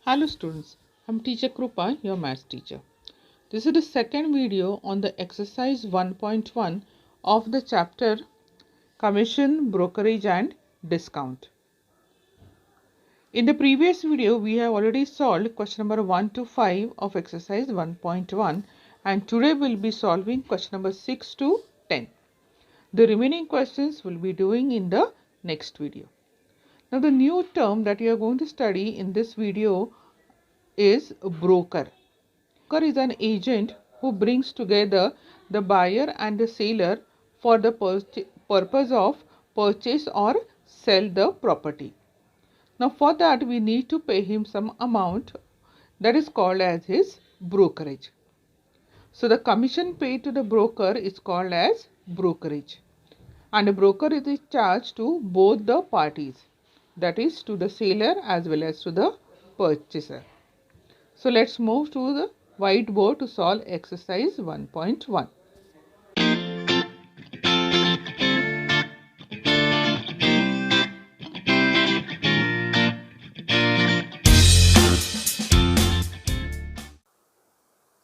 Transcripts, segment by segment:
Hello students, I'm teacher Krupa, your maths teacher. This is the second video on the exercise 1.1 of the chapter Commission, Brokerage and Discount. In the previous video, we have already solved question number 1 to 5 of exercise 1.1 and today we'll be solving question number 6 to 10. The remaining questions we'll be doing in the next video. Now the new term that we are going to study in this video is broker. Broker is an agent who brings together the buyer and the seller for the purpose of purchase or sell the property. Now for that we need to pay him some amount that is called as his brokerage. So the commission paid to the broker is called as brokerage, and a broker is charged to both the parties, that is to the seller as well as to the purchaser. So let's move to the whiteboard to solve exercise 1.1.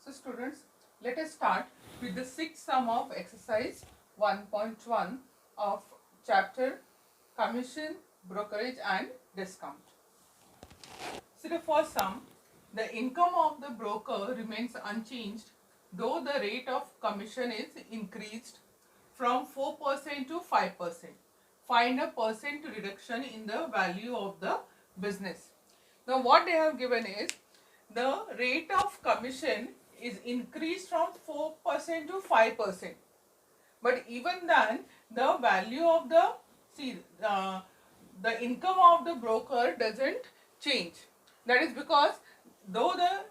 So students, let us start with the sixth sum of exercise 1.1 of chapter Commission, Brokerage and Discount. So the first sum, the income of the broker remains unchanged though the rate of commission is increased from 4% to 5%. Find a percent reduction in the value of the business. Now what they have given is the rate of commission is increased from 4% to 5%. But even then the value of the income of the broker doesn't change. That is because though the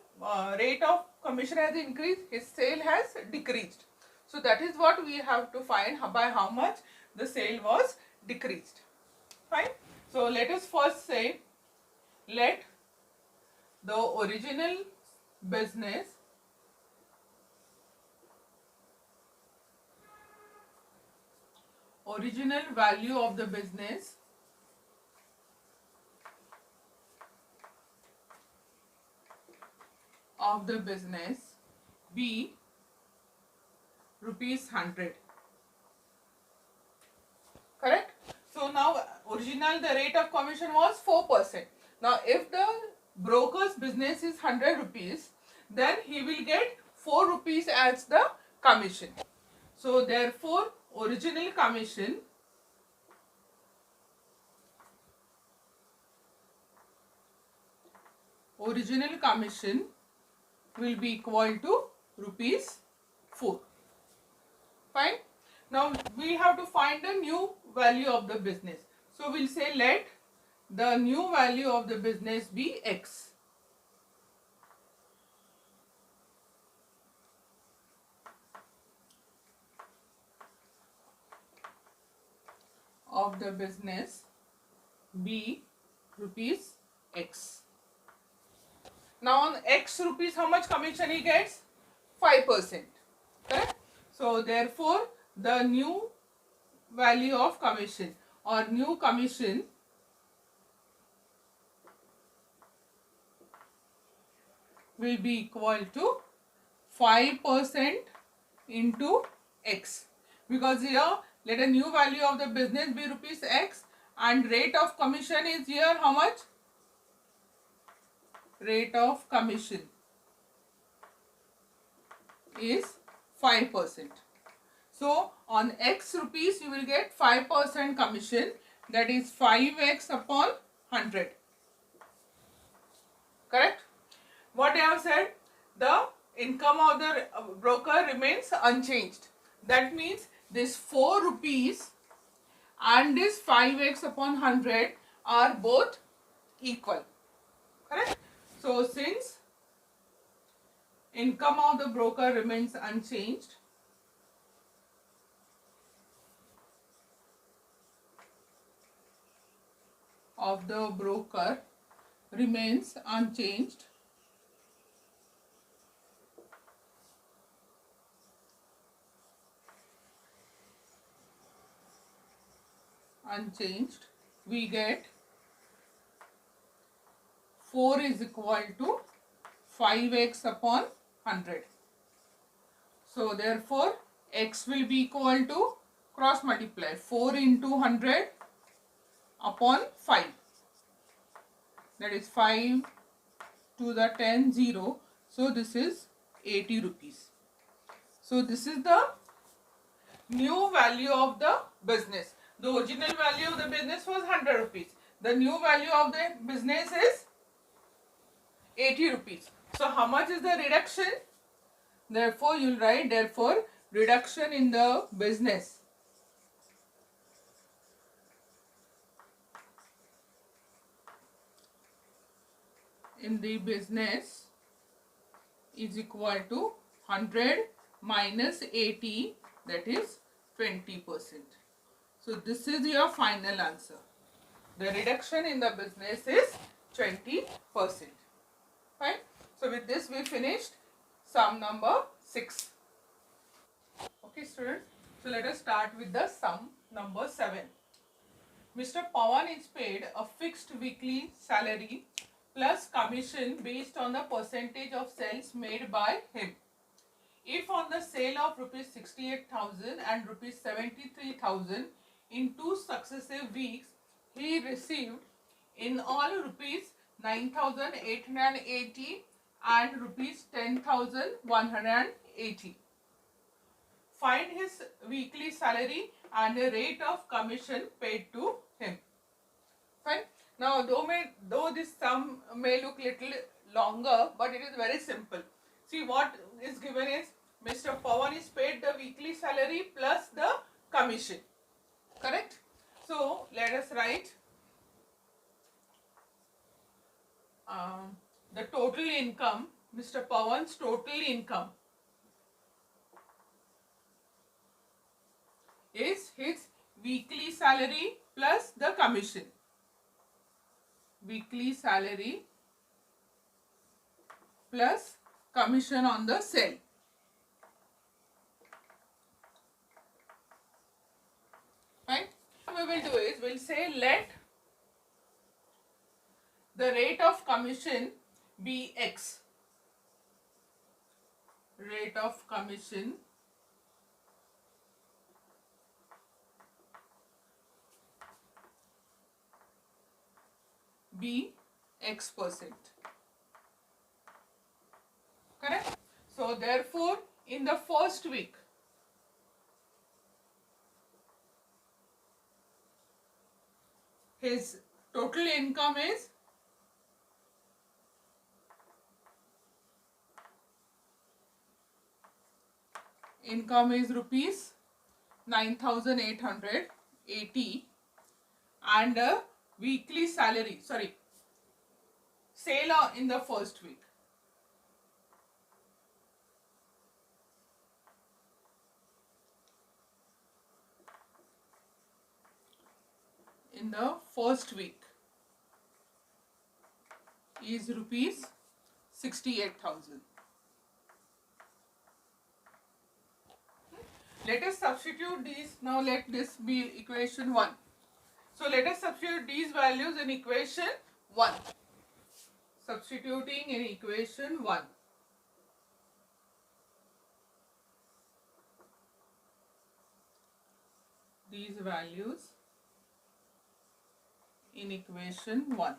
rate of commission has increased, his sale has decreased. So that is what we have to find by how much the sale was decreased. Fine. So let us first say, let the original business original value of the business be rupees 100. Correct? So now original the rate of commission was 4%. Now if the broker's business is 100 rupees, then he will get 4 rupees as the commission. So therefore original commission will be equal to rupees 4. Fine. Now we have to find the new value of the business. So we'll say let the new value of the business be X. Of the business be rupees X. Now on X rupees, how much commission he gets? 5%. Correct? So therefore the new value of commission or new commission will be equal to 5% into X, because here let a new value of the business be rupees X and rate of commission is here how much? Rate of commission is 5%. So on X rupees you will get 5% commission, that is 5x upon 100. Correct? What I have said, the income of the broker remains unchanged. That means this 4 rupees and this 5x upon 100 are both equal. Correct? So since income of the broker remains unchanged, we get 4 is equal to 5x upon 100. So therefore x will be equal to, cross multiply, 4 into 100 upon 5. That is 5 to the 10, 0. So this is 80 rupees. So this is the new value of the business. The original value of the business was 100 rupees. The new value of the business is 80 rupees. So how much is the reduction? Therefore you will write, therefore reduction in the business is equal to 100 minus 80, that is 20%. So this is your final answer. The reduction in the business is 20%. Fine. So with this we finished sum number 6. Okay students. So let us start with the sum number 7. Mr. Pawan is paid a fixed weekly salary plus commission based on the percentage of sales made by him. If on the sale of rupees 68,000 and rupees 73,000 in 2 successive weeks, he received in all rupees 9,880 and rupees 10,180. Find his weekly salary and the rate of commission paid to him. Fine. Now, though this sum may look little longer, but it is very simple. See, what is given is Mr. Pawan is paid the weekly salary plus the commission. Correct? So, let us write the total income, Mr. Pawan's total income is his weekly salary plus the commission. Weekly salary plus commission on the sale. Right? What we will do is, we'll say let the rate of commission be X. Rate of commission be X%. Correct? So therefore, in the first week, his total income is rupees 9,880 and a weekly salary, sale in the first week. In the first week is rupees 68,000. Let us substitute these. Now let this be equation 1. So let us substitute these values in equation 1. Substituting in equation 1. These values in equation 1.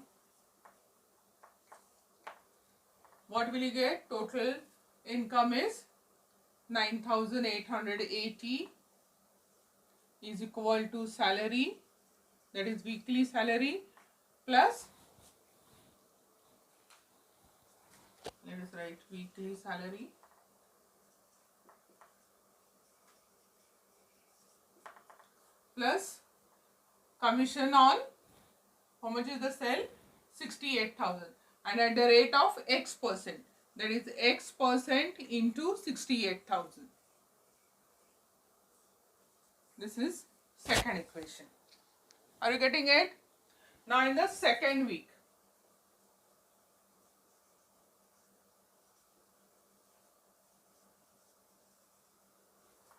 What will you get? Total income is 9,880 is equal to salary, that is weekly salary, plus, let us write weekly salary plus commission on, how much is the sale? 68,000 and at the rate of X%, that is X% into 68,000. This is second equation. Are you getting it? Now in the second week,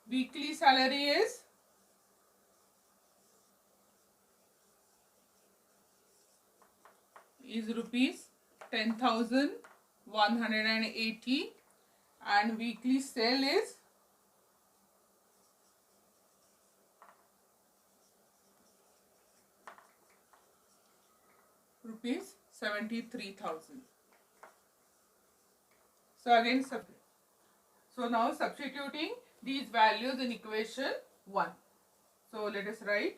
weekly salary is rupees 10,180 and weekly sale is rupees 73,000. So again, so now substituting these values in equation 1. So let us write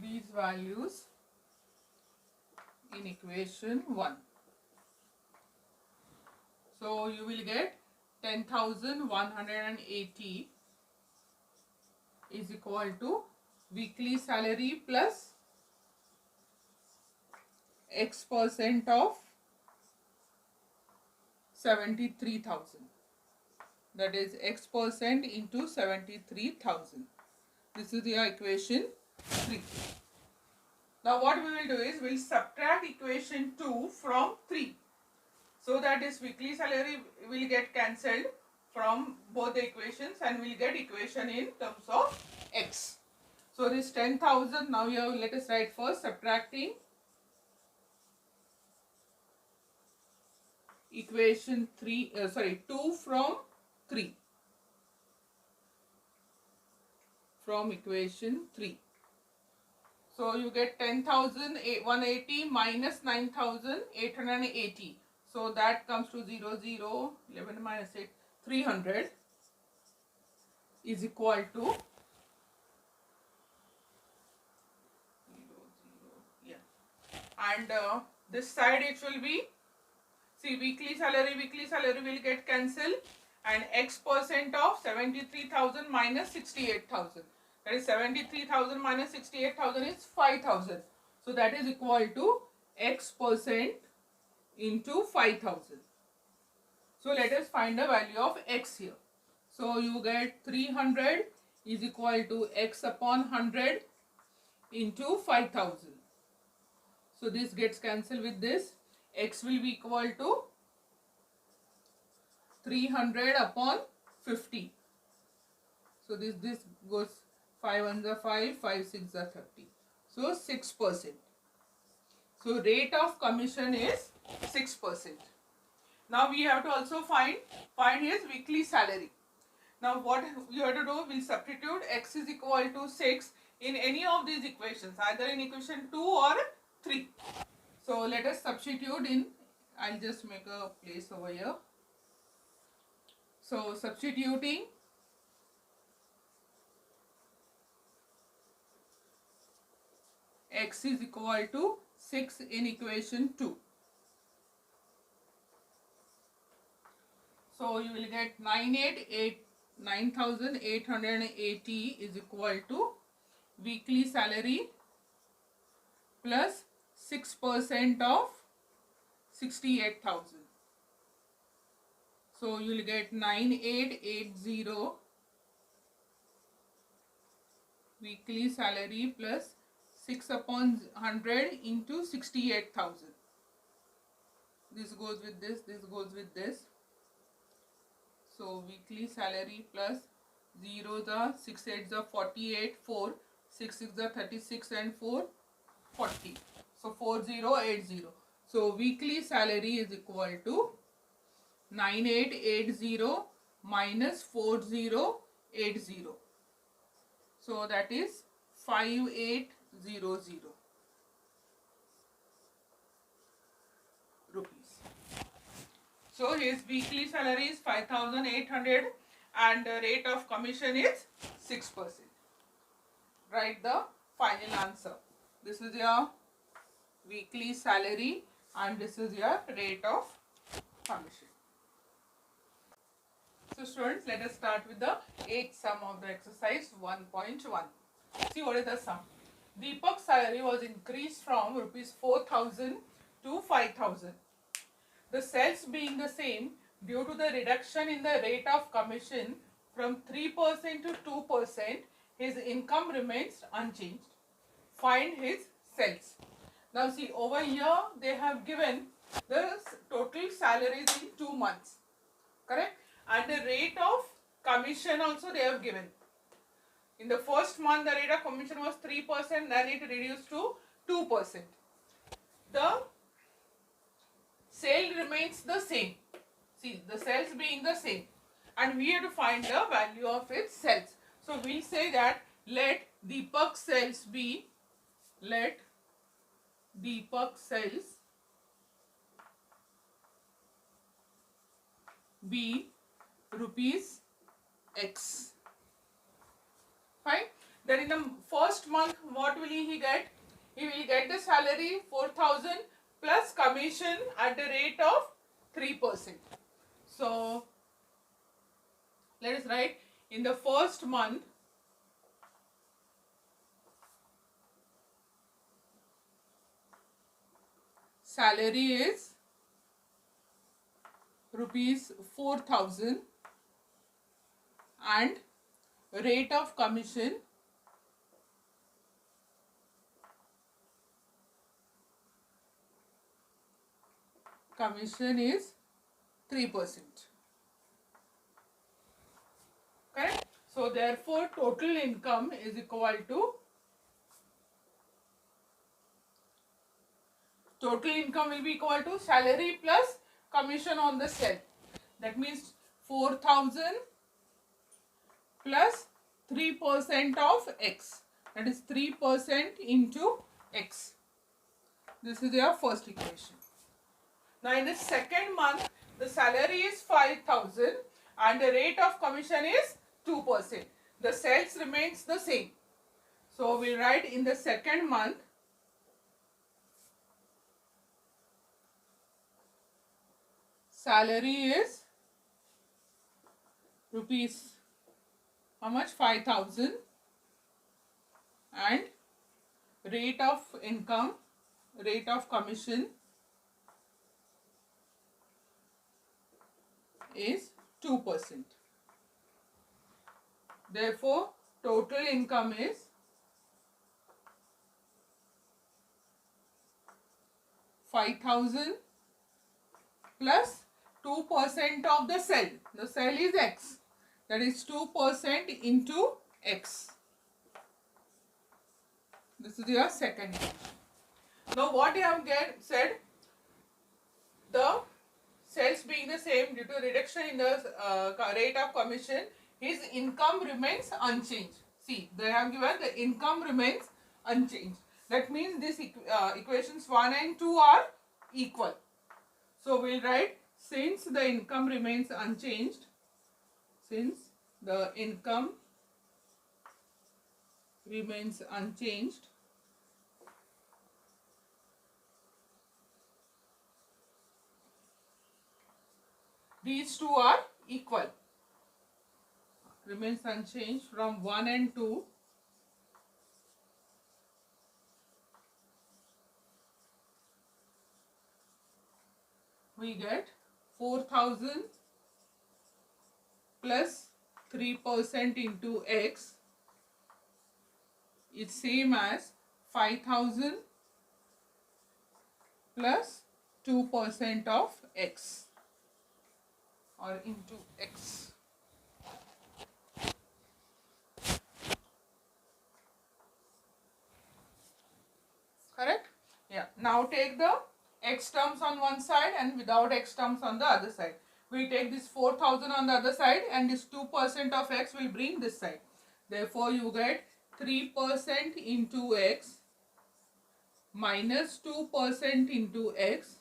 these values in equation 1. So you will get 10,180 is equal to weekly salary plus X percent of 73,000. That is X percent into 73,000. This is your equation 3. Now what we will do is we will subtract equation 2 from 3. So that this weekly salary will get cancelled from both the equations and we will get equation in terms of X. So this 10,000, now here let us write first subtracting equation 2 from 3. From equation 3. So you get 10,180 minus 9,880. So that comes to 0, 0, 11 minus 8, 300 is equal to 0, 0, yeah. And this side it will be, see, weekly salary will get cancelled and X percent of 73,000 minus 68,000. That is 73,000 minus 68,000 is 5,000. So that is equal to X percent into 5,000. So let us find the value of X here. So you get 300 is equal to X upon 100 into 5,000. So this gets cancelled with this. X will be equal to 300 upon 50. So this goes 5 ones are 5, 5 6 are 30. So 6%. So rate of commission is 6%. Now we have to also find his weekly salary. Now what you have to do, we'll substitute X is equal to 6 in any of these equations, either in equation 2 or 3. So let us substitute in, I'll just make a place over here. So substituting X is equal to 6 in equation 2. So you will get 9,880 is equal to weekly salary plus 6% of 68,000. So you will get 9,880 weekly salary plus 6 upon 100 into 68,000. This goes with this goes with this. So weekly salary plus 0 the 6 8s are 48, 4, 6 6 are 36 and 4 40. So 4080. So weekly salary is equal to 9880 minus 4080. So that is 5800 rupees. So his weekly salary is 5,800 and the rate of commission is 6%. Write the final answer. This is your weekly salary and this is your rate of commission. So students, let us start with the 8th sum of the exercise 1.1. See what is the sum. Deepak's salary was increased from rupees 4,000 to 5,000. The sales being the same, due to the reduction in the rate of commission from 3% to 2%, his income remains unchanged. Find his sales. Now see, over here they have given the total salaries in 2 months. Correct? and the rate of commission also they have given. In the first month, the rate of commission was 3%, then it reduced to 2%. The sale remains the same. See, the sales being the same. And we have to find the value of its sales. So, we'll say that let Deepak sales be, let Deepak sales be rupees X. Fine. Then in the first month, what will he get? He will get the salary 4,000 plus commission at the rate of 3%. So, let us write in the first month, salary is rupees 4,000 and rate of commission is 3%. Correct? So therefore total income is equal to, total income will be equal to salary plus commission on the sale. That means 4,000 plus 3% of X. That is 3% into X. This is your first equation. Now in the second month, the salary is 5,000 and the rate of commission is 2%. The sales remains the same. So we write in the second month, salary is rupees, how much? 5,000 and rate of income, rate of commission is 2%. Therefore, total income is 5,000 plus 2% of the sale. The sale is X. That is 2% into X. This is your second equation. Now what you have said, the sales being the same due to reduction in the rate of commission, his income remains unchanged. See, they have given the income remains unchanged. That means these equations 1 and 2 are equal. So we'll write, since the income remains unchanged, since the income remains unchanged, these two are equal. Remains unchanged from 1 and 2. We get 4,000 plus 3% into X is same as 5,000 plus 2% of X or into X. Correct? Yeah. Now take the X terms on one side and without X terms on the other side. We take this 4,000 on the other side and this 2% of X will bring this side. Therefore, you get 3% into X minus 2% into X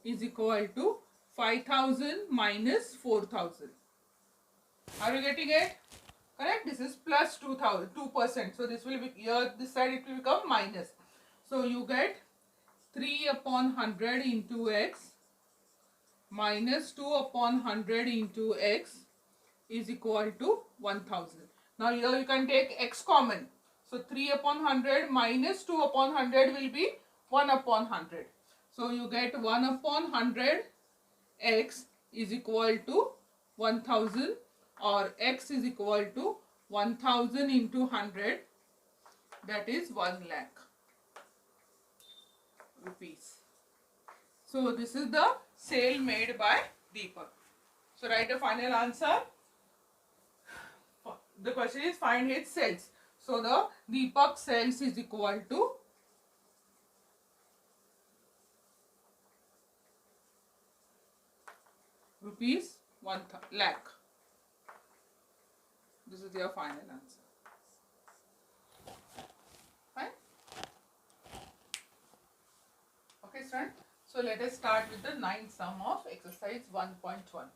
is equal to 5,000 minus 4,000. Are you getting it? Correct? This is plus 2%. So this will be here, this side it will become minus. So you get 3 upon 100 into X minus 2 upon 100 into X is equal to 1,000. Now here you can take X common. So 3 upon 100 minus 2 upon 100 will be 1 upon 100. So you get 1 upon 100 X is equal to 1,000, or X is equal to 1,000 into 100, that is 1 lakh rupees. So this is the sale made by Deepak. So write a final answer. The question is find his sales. So the Deepak sales is equal to rupees 1 lakh. This is your final answer. Fine. Okay, student. So let us start with the ninth sum of exercise 1.1.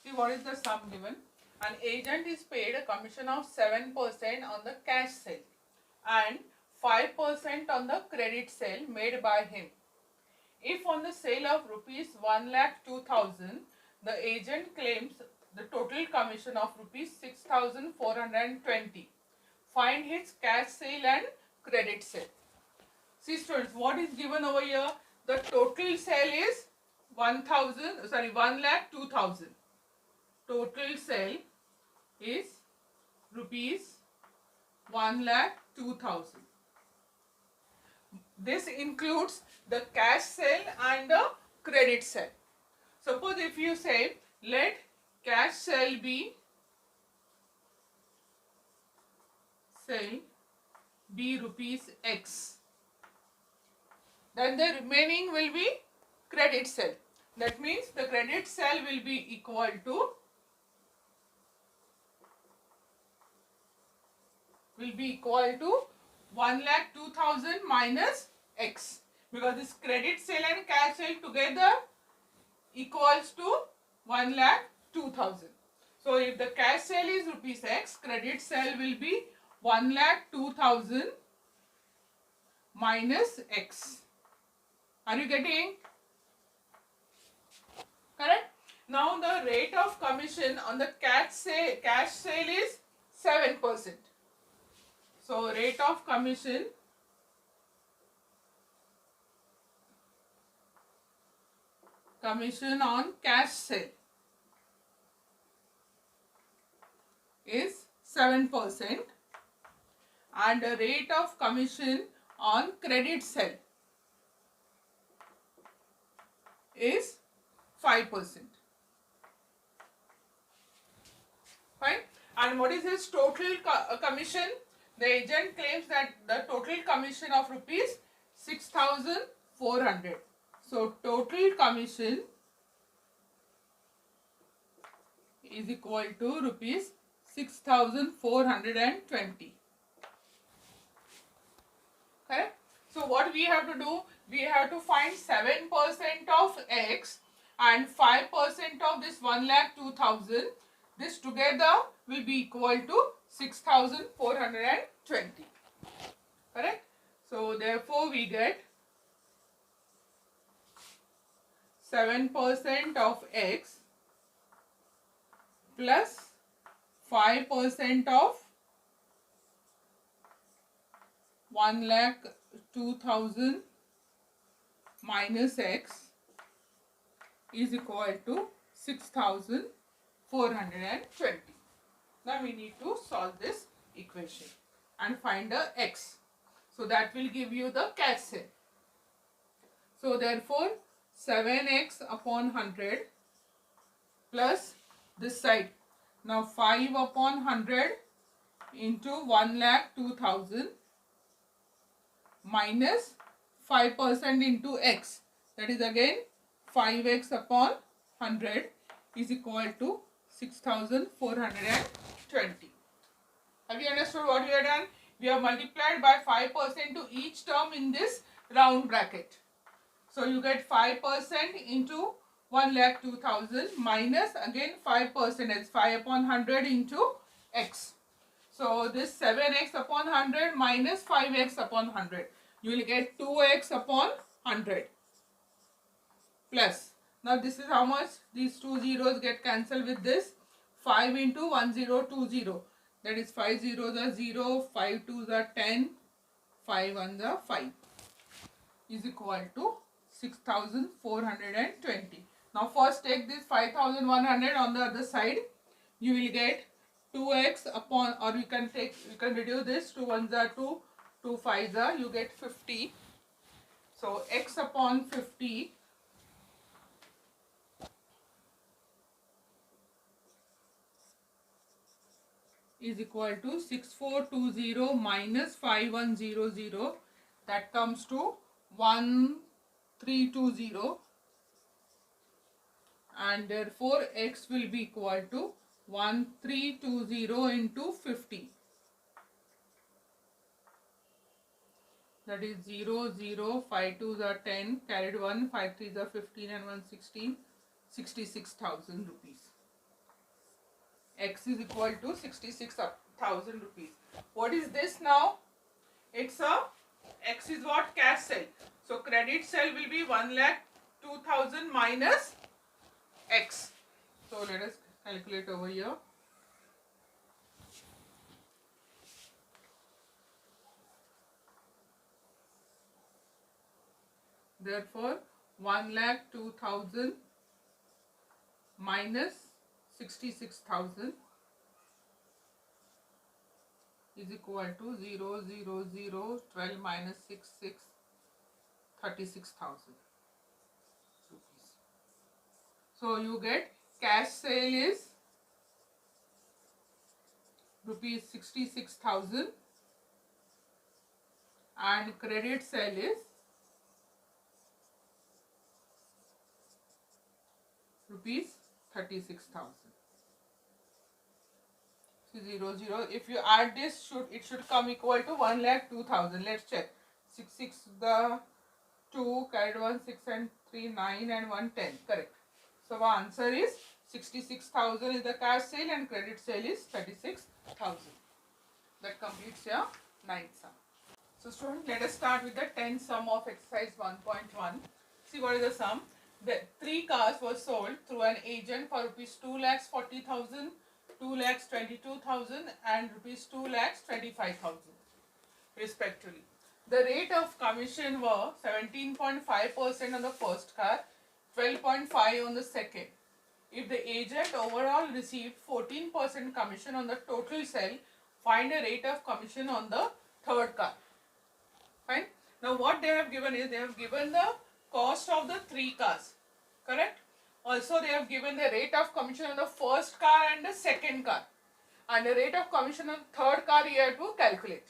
See what is the sum given. An agent is paid a commission of 7% on the cash sale and 5% on the credit sale made by him. If on the sale of rupees 1,02,000, the agent claims the total commission of rupees 6,420. Find his cash sale and credit sale. See students, what is given over here? The total sale is 1,02,000. Total sale is rupees 1,02,000. This includes the cash sale and the credit sale. Suppose if you say let cash sale be rupees X, then the remaining will be credit sale. That means the credit sale will be equal to 1,02,000 minus X, because this credit sale and cash sale together equals to 1,02,000. So if the cash sale is rupees X, credit sale will be 1,02,000 minus X. Are you getting? Correct? Now the rate of commission on the cash sale is 7%. So rate of commission on cash sale is 7% and the rate of commission on credit sale is 5%. Fine. And what is his total commission? The agent claims that the total commission of rupees 6,400. So total commission is equal to rupees 6,420. Correct? So what we have to do? We have to find 7% of X and 5% of this 1,02,000. This together will be equal to 6,420. Correct? So therefore we get 7% of X plus 5% of 1,02,000 minus X is equal to 6,420. Now we need to solve this equation and find the X. So that will give you the cash sale. So therefore 7x upon 100 plus this side. Now 5 upon 100 into 1,02,000 minus 5% into X. That is again 5x upon 100 is equal to 6,420. Have you understood what we have done? We have multiplied by 5% to each term in this round bracket. So you get 5% into 1,02,000 minus again 5%, as 5 upon 100 into X. So this 7x upon 100 minus 5x upon 100. You will get 2x upon 100 plus. Now this is how much? These two zeros get cancelled with this. 5 into 1020. That is 5 zeros are 0, 5 twos are 10, 5 ones are 5 is equal to 6,420. Now first take this 5,100 on the other side. You will get 2x upon, or you can reduce this. 2 ones are 2, 2 fives are, you get 50. So x upon 50 is equal to 6420 minus 5100. That comes to 1320, and therefore x will be equal to 1320 into 50. That is 0, 0, 5 2s are 10, carried 1, 5 3s are 15 and 1 16, 66,000 rupees. X is equal to 66,000 rupees. What is this now? It's a, X is what? Cash sale. So credit sale will be 1,02,000 minus X. So let us calculate over here. Therefore, 1,02,000 minus 66,000 is equal to 0, 0, 0, 12 minus 6, 6, 36,000 rupees. So you get cash sale is rupees 66,000 and credit sale is rupees 36,000. 0, 0. If you add this, it should come equal to 1,02,000. Let's check. 6, 6, the 2, carried 1, 6 and 3, 9 and 1, 10. Correct. So our answer is 66,000 is the cash sale and credit sale is 36,000. That completes your 9th sum. So students, let us start with the 10th sum of exercise 1.1. See what is the sum. The 3 cars were sold through an agent for rupees 2,40,000, 2,22,000 and rupees 2,25,000 respectively. The rate of commission were 17.5% on the first car, 12.5% on the second. If the agent overall received 14% commission on the total sale, find a rate of commission on the third car. Fine. Now what they have given is, they have given the cost of the 3 cars. Correct? Also they have given the rate of commission on the first car and the second car. And the rate of commission on the third car you have to calculate.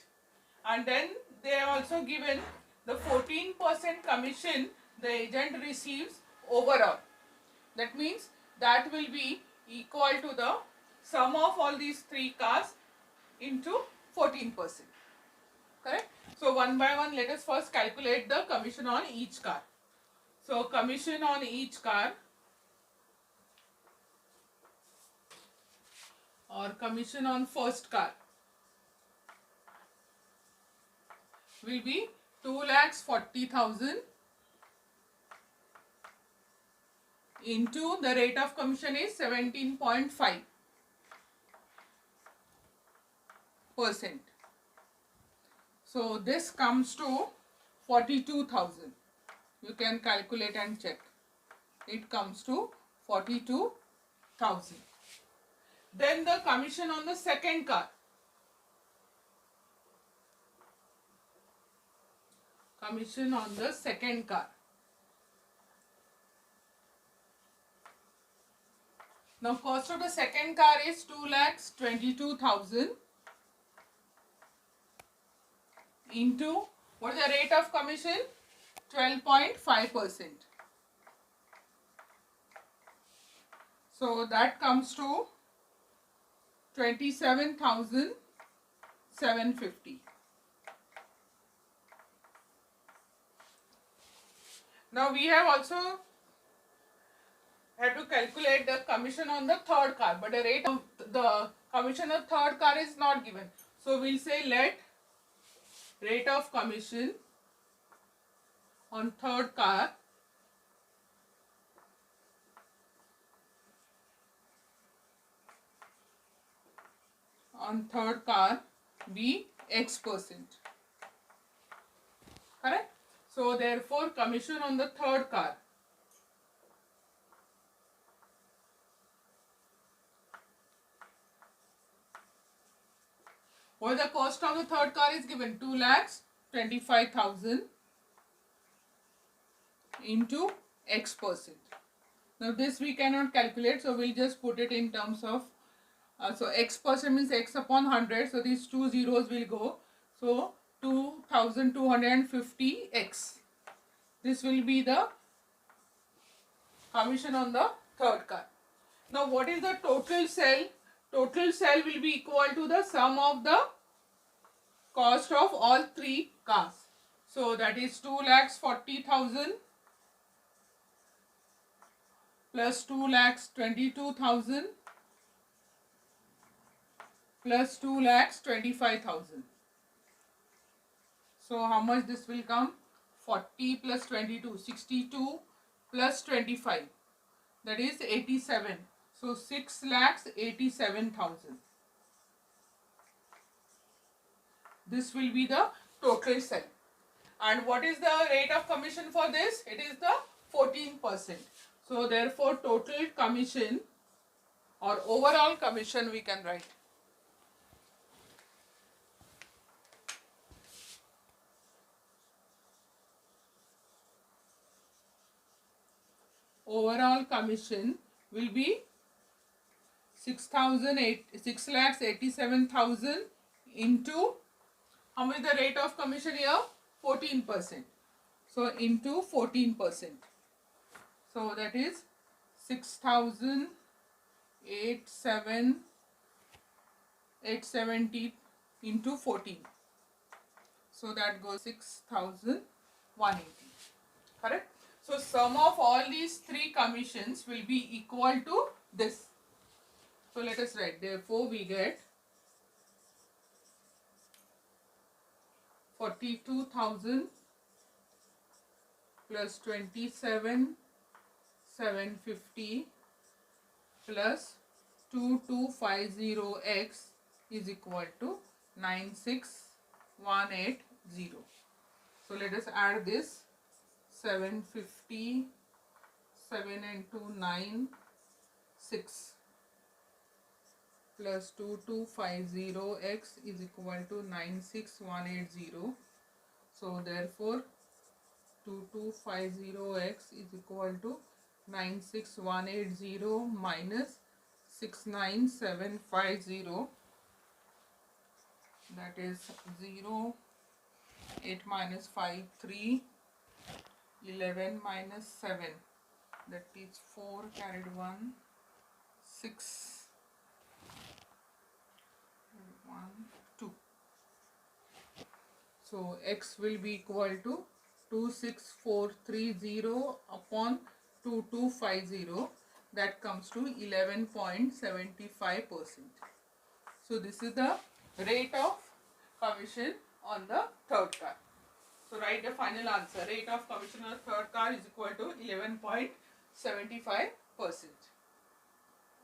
And then they have also given the 14% commission the agent receives overall. That means that will be equal to the sum of all these 3 cars into 14%. Correct? So one by one, let us first calculate the commission on each car. So commission on each car or commission on first car will be 2,40,000 into the rate of commission is 17.5%. So this comes to 42,000. You can calculate and check. It comes to 42,000. Then the commission on the second car. Commission on the second car. Now cost of the second car is 2,22,000 into, what is the rate of commission? 12.5%. So that comes to 27,750. Now we have also had to calculate the commission on the third car, but the rate of the commission on third car is not given. So we'll say let rate of commission on third car be X%. Correct? So therefore commission on the third car what the cost of the third car is given, 2,25,000 into X%. Now this we cannot calculate, so we'll just put it in terms of So x% means x upon 100. So these two zeros will go. So 2250x. This will be the commission on the third car. Now what is the total sale? Total sale will be equal to the sum of the cost of all three cars. So that is 2,40,000 plus 2,22,000 plus 2,25,000. So how much this will come? 40 plus 22, 62 plus 25, that is 87. So 6,87,000. This will be the total sale. And what is the rate of commission for this? It is the 14%. So therefore total commission or overall commission we can write. Overall commission will be 6,87,000 into, how much the rate of commission here? 14%. So into 14%. So that is 6,870 into 14. So that goes 6,180. Correct? So sum of all these three commissions will be equal to this. So let us write. Therefore we get 42,000 plus 27,750 plus 2250x is equal to 96,180. So let us add this. 750, 7 and 2, 9, 6 plus 2250x is equal to 96,180. So therefore 2250x is equal to 96,180 minus 69,750, that is 0, 8 minus 5, 3, 11 minus 7, that is 4 carried 1, 6, 1, 2. So x will be equal to 26430 upon 2250, that comes to 11.75%. So this is the rate of commission on the third car. So write the final answer. Rate of commission on the third car is equal to 11.75%.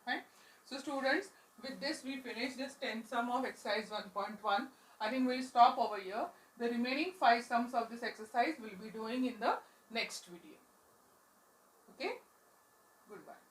Right? So students, with this we finish this 10 sum of exercise 1.1. I think we'll stop over here. The remaining 5 sums of this exercise we'll be doing in the next video. Okay? Goodbye.